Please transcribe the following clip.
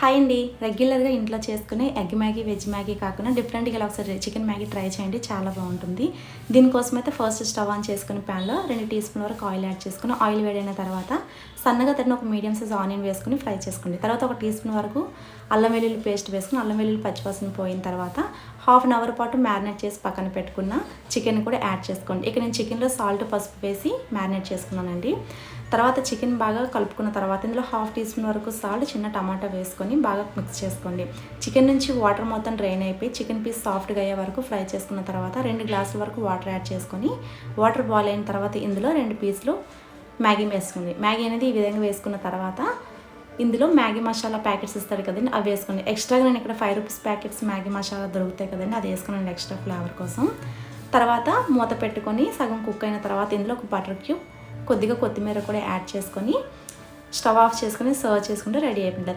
Hi అండి. రెగ్యులర్గా ఇంట్లో చేసుకునే ఎగ్ మ్యాగీ, వెజ్ మ్యాగీ కాకుండా డిఫరెంట్గా ఇలా ఒకసారి చికెన్ మ్యాగీ ట్రై చేయండి, చాలా బాగుంటుంది. దీనికోసం అయితే ఫస్ట్ స్టవ్ ఆన్ చేసుకుని ప్యాన్లో 2 టీ స్పూన్ల వరకు ఆయిల్ యాడ్ చేసుకుని, ఆయిల్ వేడైన తర్వాత సన్నగా తరిగిన ఒక మీడియం సైజ్ ఆనియన్ వేసుకుని ఫ్రై చేసుకోండి. తర్వాత 1 టీ స్పూన్ వరకు అల్లం వెల్లుల్లి పేస్ట్ వేసుకుని, అల్లం వెల్లుల్లి పచ్చివాసన పోయిన తర్వాత హాఫ్ అన్ అవర్ పాటు మ్యారినేట్ చేసి పక్కన పెట్టుకున్న చికెన్ కూడా యాడ్ చేసుకోండి. ఇక నేను చికెన్లో సాల్ట్, పసుపు వేసి మ్యారినేట్ చేసుకున్నానండి. తర్వాత చికెన్ బాగా కలుపుకున్న తర్వాత ఇందులో హాఫ్ టీ స్పూన్ వరకు సాల్ట్, చిన్న టమాటా వేసుకొని బాగా మిక్స్ చేసుకోండి. చికెన్ నుంచి వాటర్ మొత్తం డ్రైన్ అయిపోయి చికెన్ పీస్ సాఫ్ట్గా అయ్యే వరకు ఫ్రై చేసుకున్న తర్వాత 2 గ్లాసుల వరకు వాటర్ యాడ్ చేసుకొని, వాటర్ బాయిల్ అయిన తర్వాత ఇందులో 2 పీసులు మ్యాగీ వేసుకోండి. మ్యాగీ అనేది ఈ విధంగా వేసుకున్న తర్వాత ఇందులో మ్యాగీ మసాలా ప్యాకెట్స్ ఇస్తారు కదండి, అవి వేసుకోండి. ఎక్స్ట్రాగా నేను ఇక్కడ 5 రూపీస్ ప్యాకెట్స్ మ్యాగీ మసాలా దొరుకుతాయి కదండి, అది వేసుకున్నాను ఎక్స్ట్రా ఫ్లేవర్ కోసం. తర్వాత మూత పెట్టుకొని సగం కుక్ అయిన తర్వాత ఇందులో ఒక బటర్ క్యూబ్, కొద్దిగా కొత్తిమీర కూడా యాడ్ చేసుకొని స్టవ్ ఆఫ్ చేసుకొని సర్వ్ చేసుకుంటే రెడీ అయిపోయింది.